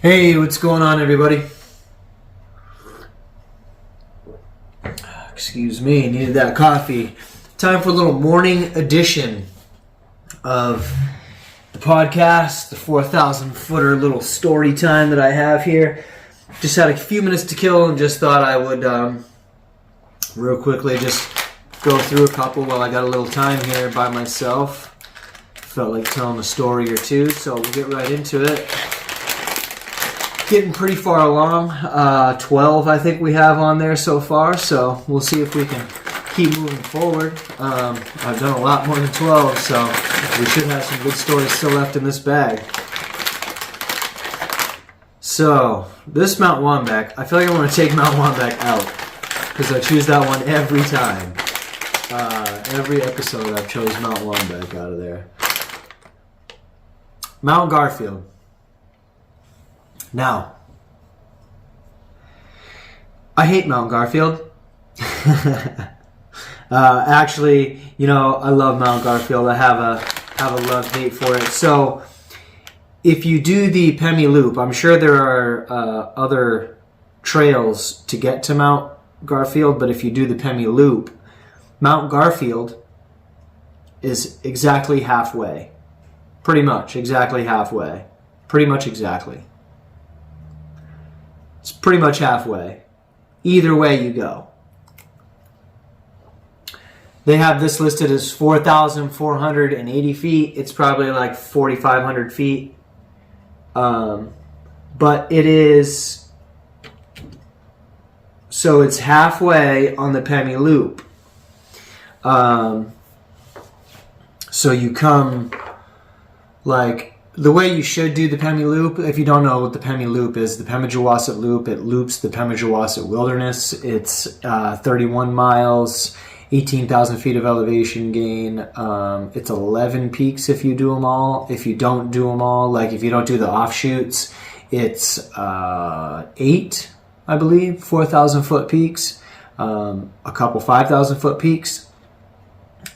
Hey, what's going on, everybody? Excuse me, needed that coffee. Time for a little morning edition of the podcast, the 4,000 footer little story time that I have here. Just had a few minutes to kill and just thought I would real quickly just go through a couple while I got a little time here by myself. Felt like telling a story or two, so we'll get right into it. Getting pretty far along, 12 I think we have on there so far, so we'll see if we can keep moving forward. I've done a lot more than 12, so we should have some good stories still left in this bag. So, this Mount Wambach, I feel like I want to take Mount Wambach out, because I choose that one every time. Every episode I've chose Mount Wambach out of there. Mount Garfield. Now, I hate Mount Garfield. Actually, I love Mount Garfield. I have a love-hate for it. So, if you do the Pemi Loop, I'm sure there are other trails to get to Mount Garfield, but if you do the Pemi Loop, Mount Garfield is exactly halfway. Pretty much exactly halfway. Pretty much exactly. It's pretty much halfway. Either way you go. They have this listed as 4,480 feet. It's probably like 4,500 feet. But it is... So it's halfway on the Pemi Loop. So you come like... The way you should do the Pemi Loop, if you don't know what the Pemi Loop is, the Pemigewasset Loop, it loops the Pemigewasset Wilderness. It's 31 miles, 18,000 feet of elevation gain. It's 11 peaks if you do them all. If you don't do them all, like if you don't do the offshoots, it's 8, I believe, 4,000 foot peaks, a couple 5,000 foot peaks.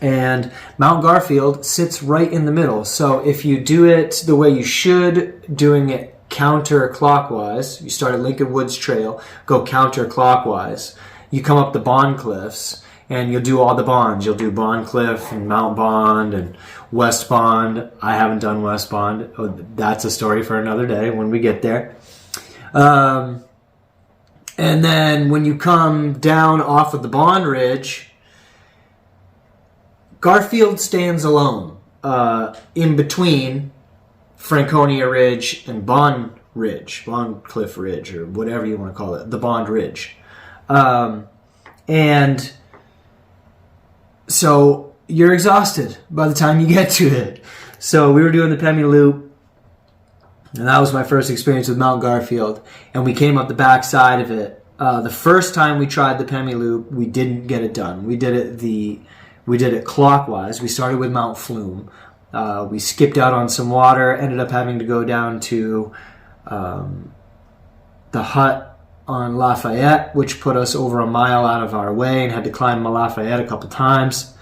And Mount Garfield sits right in the middle. So if you do it the way you should, doing it counterclockwise, you start at Lincoln Woods Trail, go counterclockwise, you come up the Bond Cliffs, and you'll do all the bonds. You'll do Bond Cliff and Mount Bond and West Bond. I haven't done West Bond. Oh, that's a story for another day when we get there. And then when you come down off of the Bond Ridge, Garfield stands alone in between Franconia Ridge and Bond Cliff Ridge, or whatever you want to call it, the Bond Ridge. And so you're exhausted by the time you get to it. So we were doing the Pemi Loop, and that was my first experience with Mount Garfield. And we came up the back side of it. The first time we tried the Pemi Loop, we didn't get it done. We did it clockwise. We started with Mount Flume. We skipped out on some water, ended up having to go down to the hut on Lafayette, which put us over a mile out of our way, and had to climb Lafayette a couple times.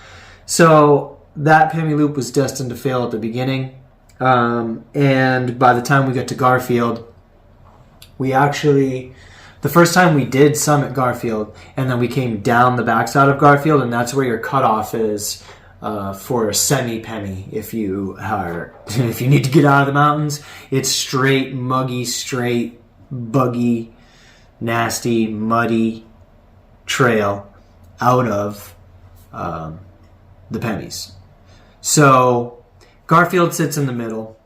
So that Pemi Loop was destined to fail at the beginning. And by the time we got to Garfield, the first time we did summit Garfield, and then we came down the backside of Garfield, and that's where your cutoff is for a semi-Pemi. If you need to get out of the mountains, it's straight, muggy, straight, buggy, nasty, muddy trail out of the Pemis. So Garfield sits in the middle,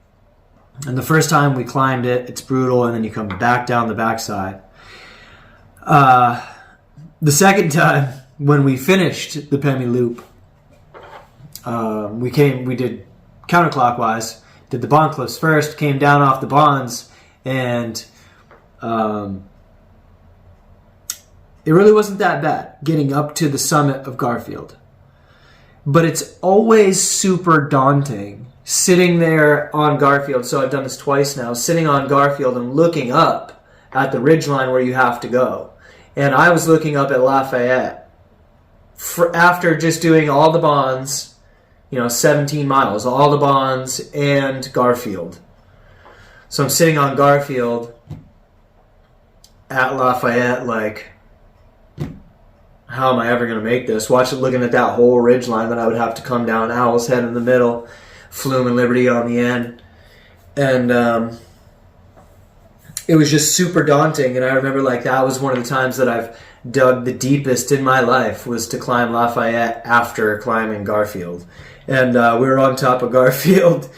and the first time we climbed it, it's brutal, and then you come back down the backside. The second time, when we finished the Pemi Loop, we did counterclockwise, did the Bond Cliffs first, came down off the Bonds, and it really wasn't that bad getting up to the summit of Garfield. But it's always super daunting sitting there on Garfield. So I've done this twice now, sitting on Garfield and looking up at the ridgeline where you have to go. And I was looking up at Lafayette after just doing all the bonds, 17 miles, Audubon's and Garfield. So I'm sitting on Garfield at Lafayette, like, how am I ever going to make this? Looking at that whole ridge line that I would have to come down, Owl's Head in the middle, Flume and Liberty on the end. And it was just super daunting. And I remember, like, that was one of the times that I've dug the deepest in my life, was to climb Lafayette after climbing Garfield. And we were on top of Garfield,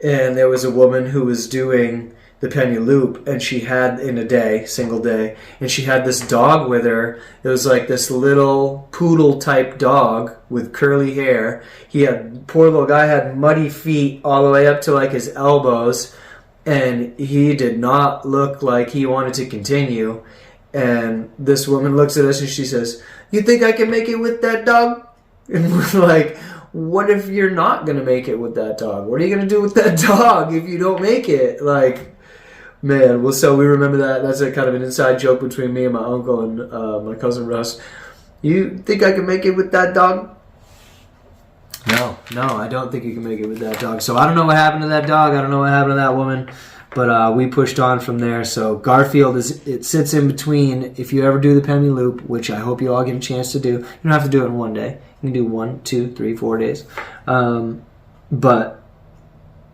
and there was a woman who was doing the Penny Loop, and she had, in a day, single day, and she had this dog with her. It was like this little poodle type dog with curly hair. Poor little guy had muddy feet all the way up to like his elbows, and he did not look like he wanted to continue. And this woman looks at us and she says, "You think I can make it with that dog?" And we're like, what if you're not going to make it with that dog? What are you going to do with that dog if you don't make it? Like, man, well, so we remember that. That's a kind of an inside joke between me and my uncle and my cousin Russ. You think I can make it with that dog? No, I don't think you can make it with that dog. So I don't know what happened to that dog. I don't know what happened to that woman. But we pushed on from there. So Garfield, it sits in between. If you ever do the Penny Loop, which I hope you all get a chance to do, you don't have to do it in one day. You can do 1, 2, 3, 4 days. But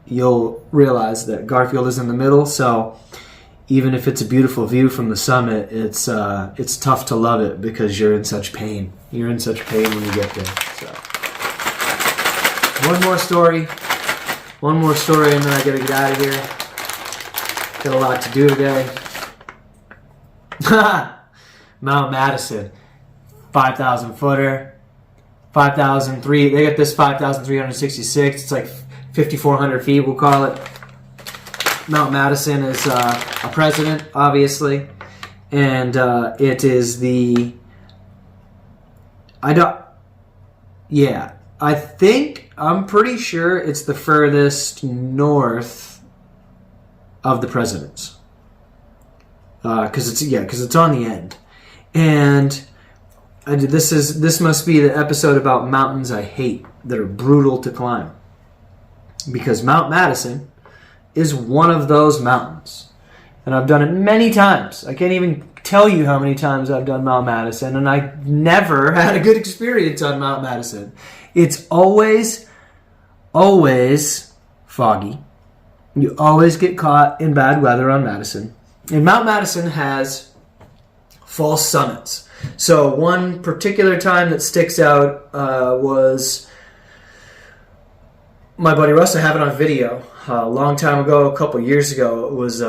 you'll realize that Garfield is in the middle. So even if it's a beautiful view from the summit, it's tough to love it because you're in such pain. You're in such pain when you get there. So one more story, and then I gotta get out of here. Got a lot to do today. Mount Madison, 5,000 footer, 5,003. They got this 5,366. It's like 5,400 feet, we'll call it. Mount Madison is a president, obviously, and it is the. I'm pretty sure it's the furthest north of the presidents, because it's on the end, and this must be the episode about mountains I hate that are brutal to climb, because Mount Madison is one of those mountains, and I've done it many times. I can't even tell you how many times I've done Mount Madison, and I never had a good experience on Mount Madison. It's always foggy. You always get caught in bad weather on Madison. And Mount Madison has false summits. So one particular time that sticks out was my buddy Russ. I have it on video. A long time ago, a couple years ago, it was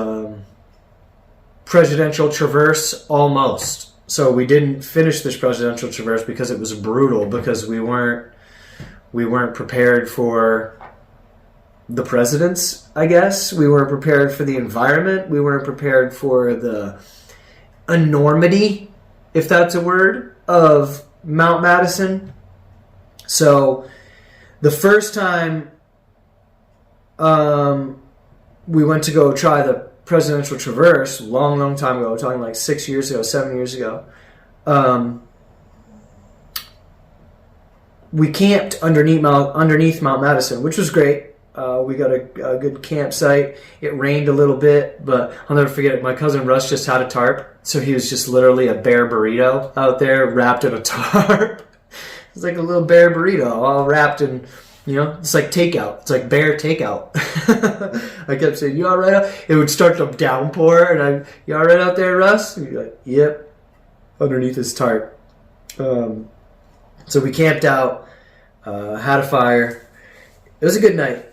Presidential Traverse almost. So we didn't finish this Presidential Traverse because it was brutal, because we weren't prepared for the presidents, I guess. We weren't prepared for the environment. We weren't prepared for the enormity, if that's a word, of Mount Madison. So the first time we went to go try the Presidential Traverse, long time ago, talking like 6 years ago, 7 years ago, we camped underneath Mount Madison, which was great. We got a good campsite. It rained a little bit, but I'll never forget it. My cousin Russ just had a tarp, so he was just literally a bear burrito out there wrapped in a tarp. It's like a little bear burrito, all wrapped in, it's like takeout. It's like bear takeout. I kept saying, "You all right?" It would start to downpour, and "You all right out there, Russ?" And he'd be like, "Yep," underneath his tarp. So we camped out, had a fire. It was a good night.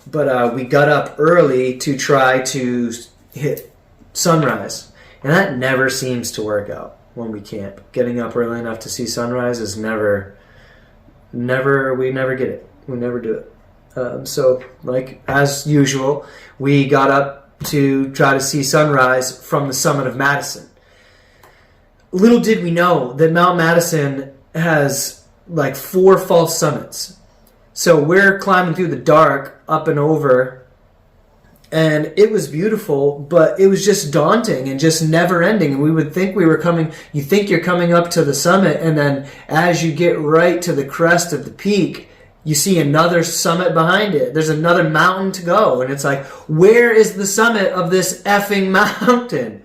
But we got up early to try to hit sunrise. And that never seems to work out when we camp. Getting up early enough to see sunrise is we never get it. We never do it. So, like, as usual, we got up to try to see sunrise from the summit of Madison. Little did we know that Mount Madison has, like, 4 false summits. So we're climbing through the dark, up and over, and it was beautiful, but it was just daunting and just never ending. And we would think you're coming up to the summit, and then as you get right to the crest of the peak, you see another summit behind it. There's another mountain to go. And it's like, where is the summit of this effing mountain?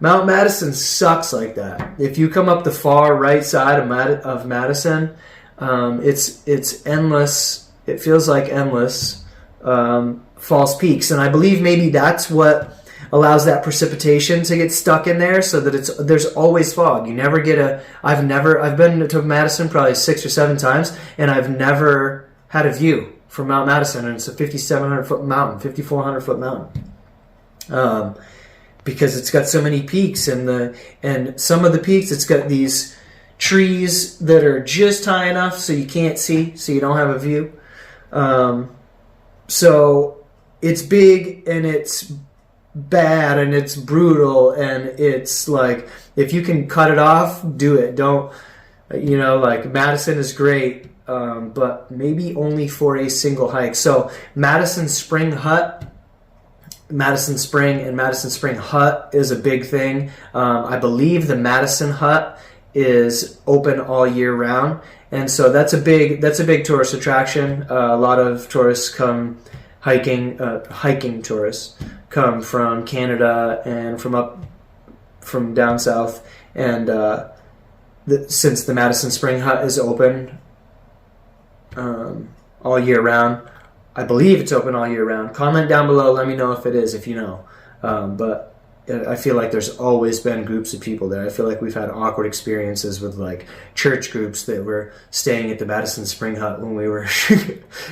Mount Madison sucks like that. If you come up the far right side of Madison, it's endless. It feels like endless false peaks. And I believe maybe that's what allows that precipitation to get stuck in there, so that there's always fog. You never get I've been to Madison probably 6 or 7 times, and I've never had a view from Mount Madison, and it's a 5,700 foot mountain, 5,400 foot mountain, because it's got so many peaks, and some of the peaks, it's got these trees that are just high enough so you can't see, so you don't have a view. So it's big, and it's bad, and it's brutal, and it's like, if you can cut it off, do it. Don't, like, Madison is great, but maybe only for a single hike. So Madison Spring and Madison Spring Hut is a big thing. I believe the Madison Hut is open all year round, and so that's a big tourist attraction. A lot of tourists come hiking tourists come from Canada and from down south, and since the Madison Spring Hut is open all year round, I believe it's open all year round. Comment down below, let me know if it is, if you know. But I feel like there's always been groups of people there. I feel like we've had awkward experiences with like church groups that were staying at the Madison Spring Hut when we were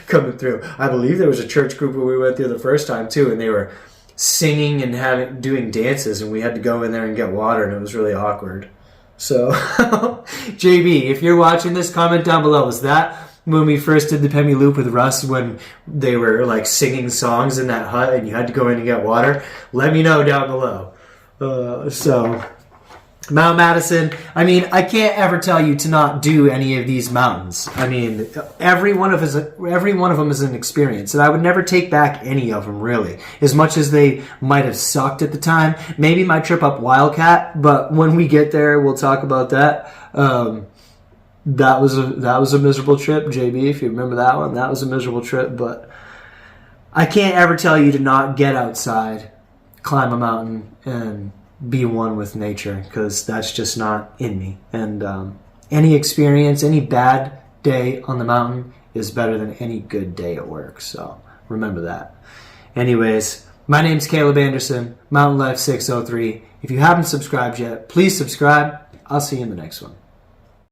coming through. I believe there was a church group when we went there the first time too, and they were singing and doing dances, and we had to go in there and get water, and it was really awkward. So, JB, if you're watching this, comment down below. Was that when we first did the Pemi Loop with Russ, when they were like singing songs in that hut and you had to go in and get water? Let me know down below. So, Mount Madison, I mean, I can't ever tell you to not do any of these mountains. I mean, every one of them is an experience, and I would never take back any of them, really. As much as they might have sucked at the time. Maybe my trip up Wildcat, but when we get there, we'll talk about that. That was a miserable trip, JB, if you remember that one. That was a miserable trip, but I can't ever tell you to not get outside, climb a mountain, and be one with nature, because that's just not in me. And any experience, any bad day on the mountain is better than any good day at work. So remember that. Anyways, my name's Caleb Anderson, Mountain Life 603. If you haven't subscribed yet, please subscribe. I'll see you in the next one.